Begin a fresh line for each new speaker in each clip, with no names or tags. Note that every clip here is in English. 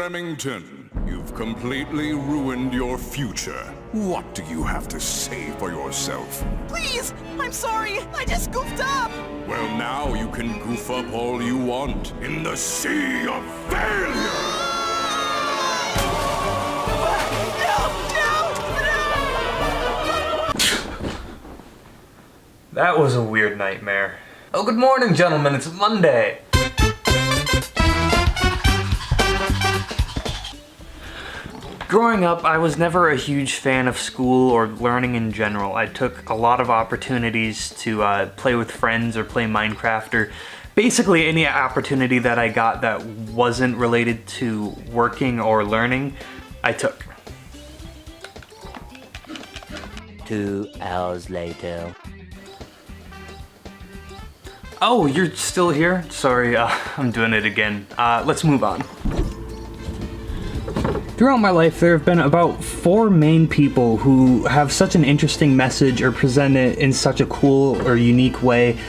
Remington, you've completely ruined your future. What do you have to say for yourself?
Please! I'm sorry! I just goofed up!
Well, now you can goof up all you want in the sea of failure!
That was a weird nightmare. Oh, good morning, gentlemen. It's Monday. Growing up, I was never a huge fan of school or learning in general. I took a lot of opportunities to play with friends or play Minecraft or basically any opportunity that I got that wasn't related to working or learning, I took.
2 hours later.
Oh, you're still here? Sorry, I'm doing it again. Let's move on. Throughout my life, there have been about 4 main people who have such an interesting message or present it in such a cool or unique way.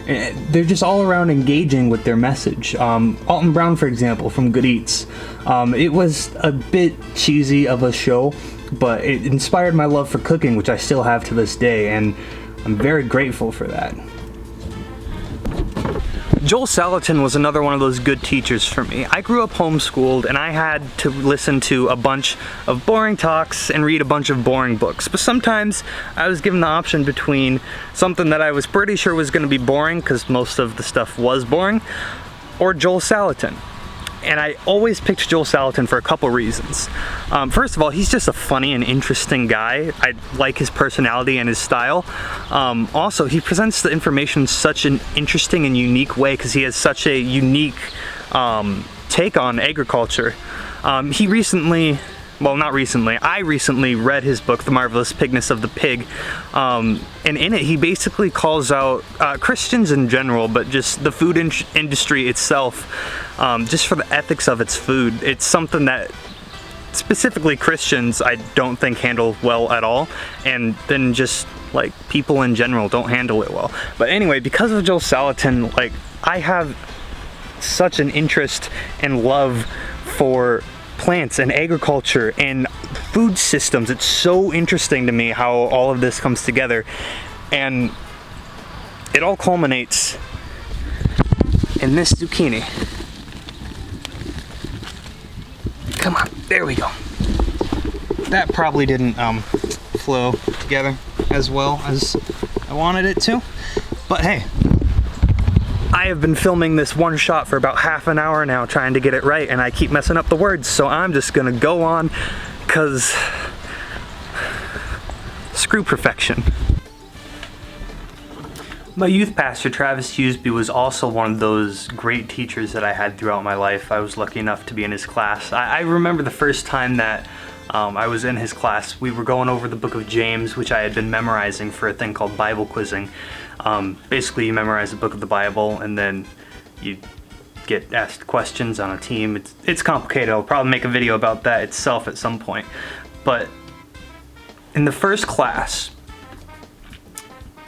They're just all around engaging with their message. Alton Brown, for example, from Good Eats. It was a bit cheesy of a show, but it inspired my love for cooking, which I still have to this day, and I'm very grateful for that. Joel Salatin was another one of those good teachers for me. I grew up homeschooled and I had to listen to a bunch of boring talks and read a bunch of boring books. But sometimes I was given the option between something that I was pretty sure was going to be boring, because most of the stuff was boring, or Joel Salatin. And I always picked Joel Salatin for a couple reasons. First of all, he's just a funny and interesting guy. I like his personality and his style. Also, he presents the information in such an interesting and unique way because he has such a unique take on agriculture. I recently read his book, The Marvelous Pigness of the Pig, and in it he basically calls out Christians in general, but just the food industry itself, just for the ethics of its food. It's something that specifically Christians I don't think handle well at all, and then just like people in general don't handle it well. But anyway, because of Joel Salatin, like, I have such an interest and love for plants and agriculture and food systems. It's so interesting to me how all of this comes together, and it all culminates in this zucchini. Come on, there we go. That probably didn't flow together as well as I wanted it to, but hey, I have been filming this one shot for about half an hour now trying to get it right, and I keep messing up the words, so I'm just gonna go on, cause screw perfection. My youth pastor, Travis Hughesby, was also one of those great teachers that I had throughout my life. I was lucky enough to be in his class. I remember the first time that I was in his class. We were going over the book of James, which I had been memorizing for a thing called Bible quizzing. Basically, you memorize the book of the Bible and then you get asked questions on a team. It's complicated. I'll probably make a video about that itself at some point. But in the first class,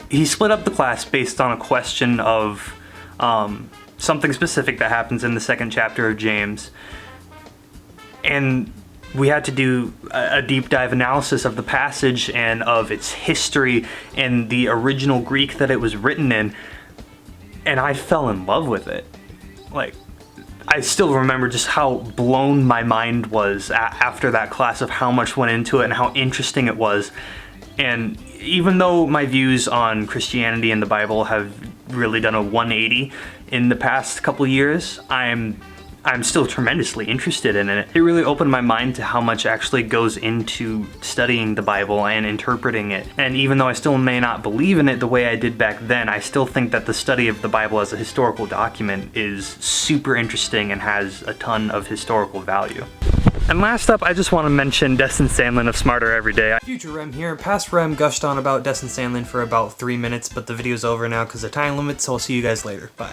he split up the class based on a question of something specific that happens in the 2nd chapter of James. And we had to do a deep dive analysis of the passage and of its history and the original Greek that it was written in, and I fell in love with it. Like, I still remember just how blown my mind was after that class of how much went into it and how interesting it was. And even though my views on Christianity and the Bible have really done a 180 in the past couple years, I'm still tremendously interested in it. It really opened my mind to how much actually goes into studying the Bible and interpreting it. And even though I still may not believe in it the way I did back then, I still think that the study of the Bible as a historical document is super interesting and has a ton of historical value. And last up, I just want to mention Destin Sandlin of Smarter Every Day. Future Rem here. Past Rem gushed on about Destin Sandlin for about 3 minutes, but the video's over now because of time limit, so I'll see you guys later. Bye.